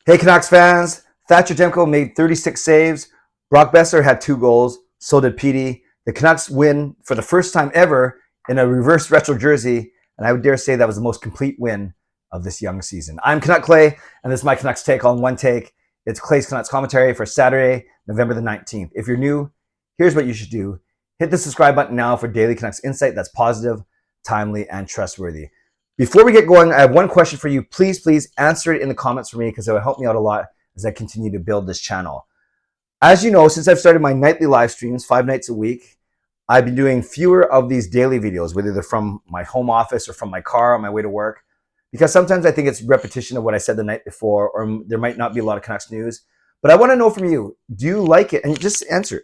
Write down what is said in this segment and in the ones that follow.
Hey Canucks fans, Thatcher Demko made 36 saves. Brock Boeser had 2 goals. So did Petey. The Canucks win for the first time ever in a reverse retro jersey, and I would dare say that was the most complete win of this young season. I'm Canuck Clay, and this is my Canucks take on one take. It's Clay's Canucks commentary for Saturday, November the 19th. If you're new, here's what you should do. Hit the subscribe button now for daily Canucks insight that's positive, timely, and trustworthy. Before we get going, I have one question for you. Please answer it in the comments for me because it will help me out a lot as I continue to build this channel. As you know, since I've started my nightly live streams 5 nights a week, I've been doing fewer of these daily videos, whether they're from my home office or from my car on my way to work, because sometimes I think it's repetition of what I said the night before, or there might not be a lot of Canucks news. But I want to know from you, do you like it? And just answer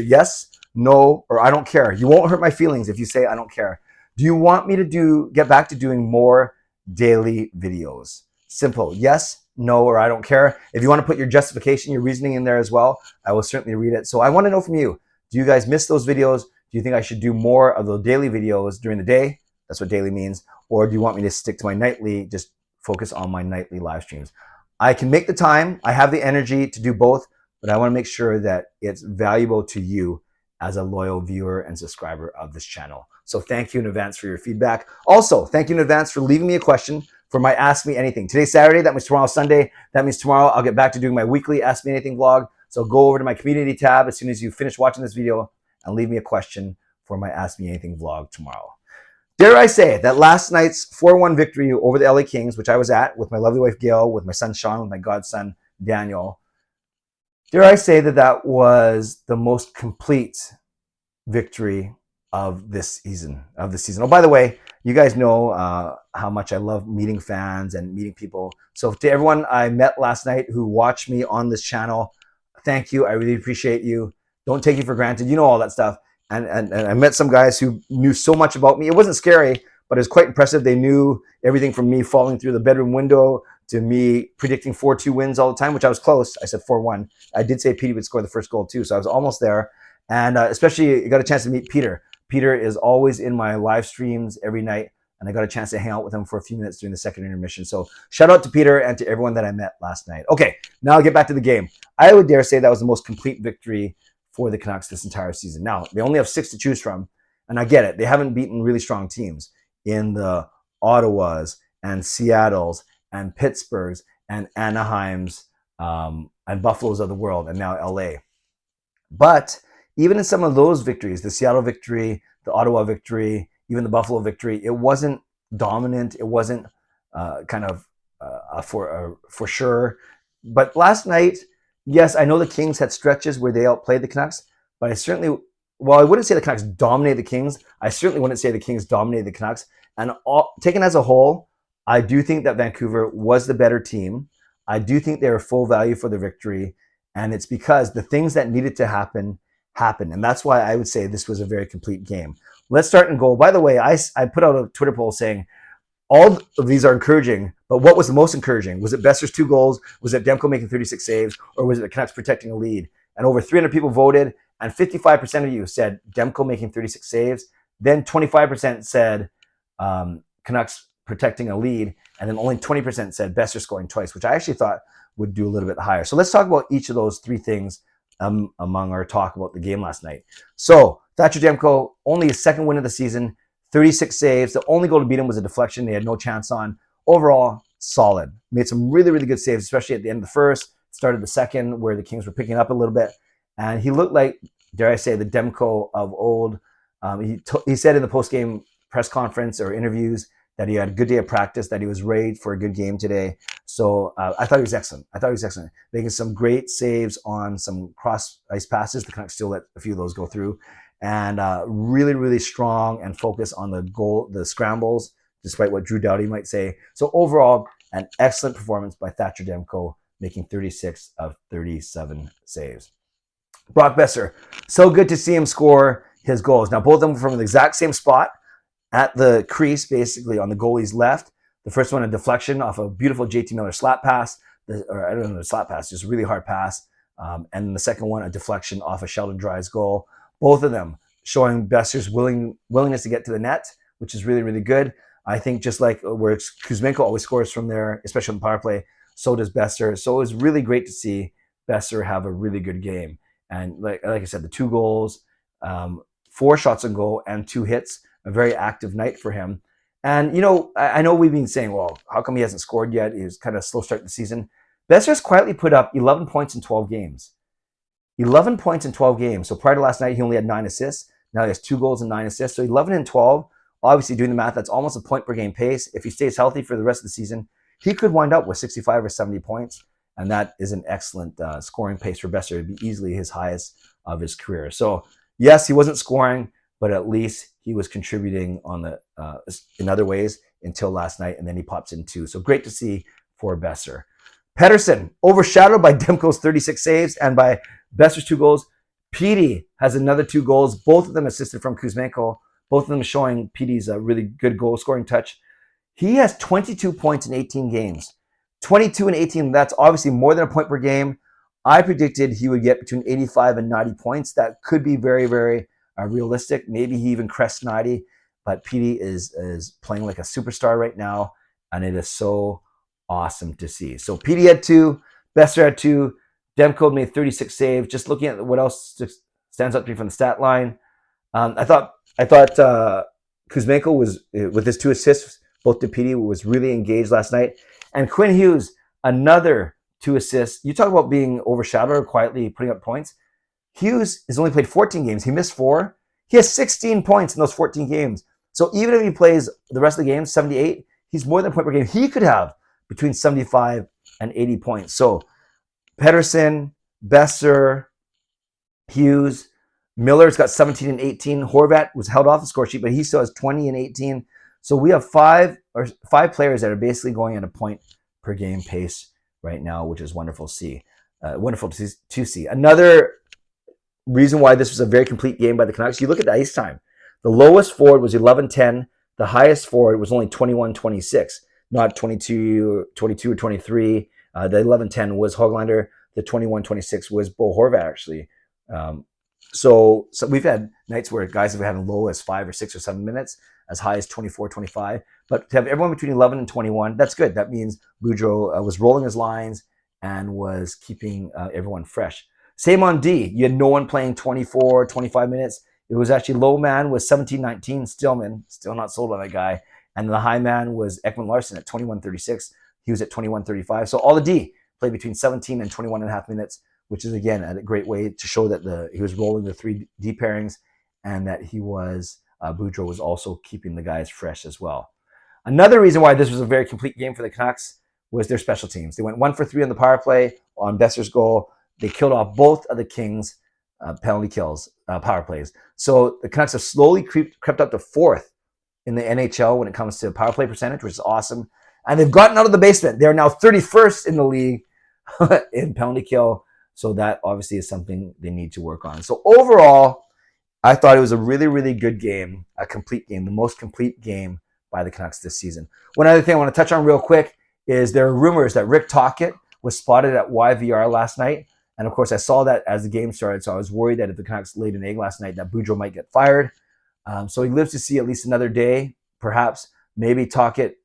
yes, no, or I don't care. You won't hurt my feelings if you say I don't care. Do you want me to get back to doing more daily videos? Simple. Yes, no, or I don't care. If you want to put your justification, your reasoning in there as well, I will certainly read it. So I want to know from you, do you guys miss those videos? Do you think I should do more of those daily videos during the day? That's what daily means. Or do you want me to stick to my nightly, just focus on my nightly live streams? I can make the time. I have the energy to do both, but I want to make sure that it's valuable to you as a loyal viewer and subscriber of this channel. So thank you in advance for your feedback. Also, thank you in advance for leaving me a question for my Ask Me Anything. Today's Saturday, that means tomorrow's Sunday. That means tomorrow I'll get back to doing my weekly Ask Me Anything vlog. So go over to my community tab as soon as you finish watching this video and leave me a question for my Ask Me Anything vlog tomorrow. Dare I say that last night's 4-1 victory over the LA Kings, which I was at with my lovely wife Gail, with my son Sean, with my godson Daniel, dare I say that that was the most complete victory of this season. Oh, by the way, you guys know how much I love meeting fans and meeting people. So to everyone I met last night who watched me on this channel, thank you. I really appreciate you. Don't take you for granted. You know all that stuff. And I met some guys who knew so much about me. It wasn't scary, but it was quite impressive. They knew everything from me falling through the bedroom window to me predicting 4-2 wins all the time, which I was close. I said 4-1. I did say Petey would score the first goal too, so I was almost there. And especially, you got a chance to meet Peter. Peter is always in my live streams every night, and I got a chance to hang out with him for a few minutes during the second intermission. So shout out to Peter and to everyone that I met last night. Okay, now I'll get back to the game. I would dare say that was the most complete victory for the Canucks this entire season. Now, they only have 6 to choose from, and I get it. They haven't beaten really strong teams in the Ottawas and Seattles and Pittsburghs and Anaheims and Buffaloes of the world, and now LA. But even in some of those victories, the Seattle victory, the Ottawa victory, even the Buffalo victory, it wasn't dominant. It wasn't for sure. But last night, yes, I know the Kings had stretches where they outplayed the Canucks, but I wouldn't say the Canucks dominated the Kings. I certainly wouldn't say the Kings dominated the Canucks. And taken as a whole, I do think that Vancouver was the better team. I do think they were full value for the victory. And it's because the things that needed to happen happened. And that's why I would say this was a very complete game. Let's start in goal. By the way, I put out a Twitter poll saying all of these are encouraging, but what was the most encouraging? Was it Boeser's 2 goals? Was it Demko making 36 saves? Or was it the Canucks protecting a lead? And over 300 people voted, and 55% of you said Demko making 36 saves. Then 25% said Canucks protecting a lead, and then only 20% said Boeser scoring twice, which I actually thought would do a little bit higher. So let's talk about each of those 3 things among our talk about the game last night. So Thatcher Demko, only his 2nd win of the season, 36 saves. The only goal to beat him was a deflection they had no chance on. Overall, solid. Made some really, really good saves, especially at the end of the first, started the second, where the Kings were picking up a little bit. And he looked like, dare I say, the Demko of old. He said in the post-game press conference or interviews that he had a good day of practice, that he was ready for a good game today. So I thought he was excellent. Making some great saves on some cross-ice passes. The Canucks still let a few of those go through. And really, really strong and focused on the scrambles, despite what Drew Doughty might say. So overall, an excellent performance by Thatcher Demko, making 36 of 37 saves. Brock Boeser, so good to see him score his goals. Now, both of them were from the exact same spot at the crease, basically on the goalie's left. The first one, a deflection off a beautiful JT Miller slap pass, or I don't know, slap pass, just a really hard pass. And the second one, a deflection off of Sheldon Dry's goal. Both of them showing Boeser's willingness to get to the net, which is really, really good. I think just like where Hsmfangirl always scores from there, especially on the power play, So does Boeser. So it was really great to see Boeser have a really good game. And like I said, the 2 goals, 4 shots on goal, and 2 hits. A very active night for him. And, you know, I know we've been saying, well, how come he hasn't scored yet? He was kind of slow start the season. Boeser's quietly put up 11 points in 12 games. 11 points in 12 games. So prior to last night, he only had 9 assists. Now he has 2 goals and 9 assists. So 11 and 12, obviously doing the math, that's almost a point per game pace. If he stays healthy for the rest of the season, he could wind up with 65 or 70 points. And that is an excellent scoring pace for Boeser. It'd be easily his highest of his career. So yes, he wasn't scoring, but at least he was contributing on the in other ways until last night, and then he pops in 2. So great to see for Boeser. Pettersson, overshadowed by Demko's 36 saves and by Boeser's 2 goals. Petey has another 2 goals, both of them assisted from Hsmfangirl, both of them showing Petey's a really good goal-scoring touch. He has 22 points in 18 games. 22 and 18, that's obviously more than a point per game. I predicted he would get between 85 and 90 points. That could be very, very realistic. Maybe he even crests 90, but Petey is playing like a superstar right now, and it is so awesome to see. So Petey had 2, Boeser had 2, Demko made 36 saves. Just looking at what else stands out to me from the stat line, I thought Hsmfangirl was, with his 2 assists, both to Petey, was really engaged last night. And Quinn Hughes, another 2 assists. You talk about being overshadowed or quietly putting up points. Hughes has only played 14 games. He missed 4. He has 16 points in those 14 games. So even if he plays the rest of the games, 78, he's more than a point per game. He could have between 75 and 80 points. So Pettersson, Boeser, Hughes, Miller's got 17 and 18. Horvat was held off the score sheet, but he still has 20 and 18. So we have 5 players that are basically going at a point per game pace right now, which is wonderful to see. Wonderful to see. Another reason why this was a very complete game by the Canucks, you look at the ice time. The lowest forward was 11-10. The highest forward was only 21-26, not 22 or 23. The 11-10 was Bovenlander. The 21-26 was Bo Horvat, actually. So we've had nights where guys have had as low as 5 or 6 or 7 minutes, as high as 24, 25. But to have everyone between 11 and 21, that's good. That means Boudreau was rolling his lines and was keeping everyone fresh. Same on D. You had no one playing 24, 25 minutes. It was actually low man was 17-19, Stillman. Still not sold on that guy. And the high man was Ekman Larsson at 21-36. He was at 21-35. So all the D played between 17 and 21 and a half minutes, which is, again, a great way to show that he was rolling the 3 D pairings and that he was, Boudreau was also keeping the guys fresh as well. Another reason why this was a very complete game for the Canucks was their special teams. They went 1 for 3 on the power play on Boeser's goal. They killed off both of the Kings' penalty kills, power plays. So the Canucks have slowly crept up to 4th in the NHL when it comes to power play percentage, which is awesome. And they've gotten out of the basement. They're now 31st in the league in penalty kill. So that obviously is something they need to work on. So overall, I thought it was a really, really good game, a complete game, the most complete game by the Canucks this season. One other thing I want to touch on real quick is there are rumors that Rick Tocchet was spotted at YVR last night. And of course, I saw that as the game started. So I was worried that if the Canucks laid an egg last night, that Boudreau might get fired. So he lives to see at least another day, perhaps. Maybe Tocchet,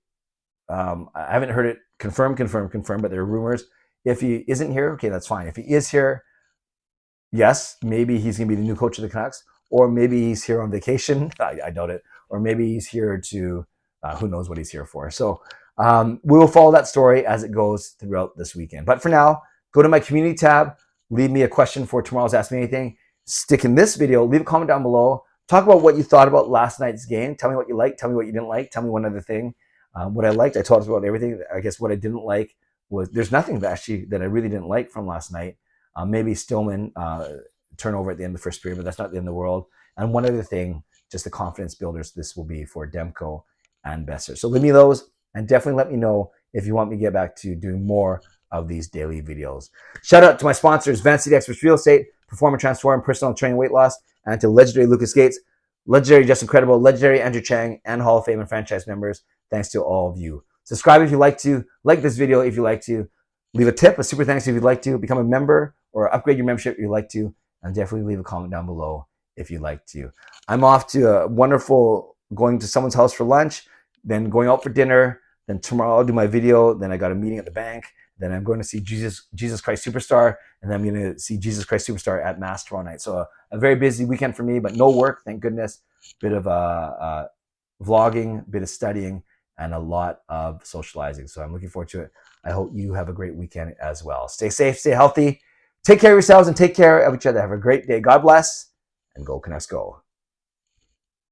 I haven't heard it confirmed, but there are rumors. If he isn't here, okay, that's fine. If he is here, yes, maybe he's going to be the new coach of the Canucks. Or maybe he's here on vacation. I doubt it. Or maybe he's here to, who knows what he's here for. So we will follow that story as it goes throughout this weekend. But for now, go to my community tab. Leave me a question for tomorrow's Ask Me Anything. Stick in this video. Leave a comment down below. Talk about what you thought about last night's game. Tell me what you liked. Tell me what you didn't like. Tell me one other thing. What I liked, I talked about everything. I guess what I didn't like was there's nothing that I really didn't like from last night. Maybe Stillman turnover at the end of the first period, but that's not the end of the world. And one other thing, just the confidence builders this will be for Demko and Boeser. So leave me those, and definitely let me know if you want me to get back to doing more of these daily videos. Shout out to my sponsors, Van City Experts Real Estate, Performer Transform, Personal Training, Weight Loss, and to legendary Lucas Gates, legendary Just Incredible, legendary Andrew Chang, and Hall of Fame and franchise members. Thanks to all of you. Subscribe if you like to, like this video if you like to, leave a tip, a super thanks if you'd like to, become a member or upgrade your membership if you'd like to, and definitely leave a comment down below if you'd like to. I'm off to a wonderful going to someone's house for lunch, then going out for dinner, then tomorrow I'll do my video, then I got a meeting at the bank, Then I'm going to see Jesus Christ Superstar, and then I'm going to see Jesus Christ Superstar at Mass tomorrow night. So a very busy weekend for me, but no work, thank goodness. Bit of vlogging, bit of studying, and a lot of socializing. So I'm looking forward to it. I hope you have a great weekend as well. Stay safe, stay healthy, take care of yourselves, and take care of each other. Have a great day. God bless, and go Canucks go.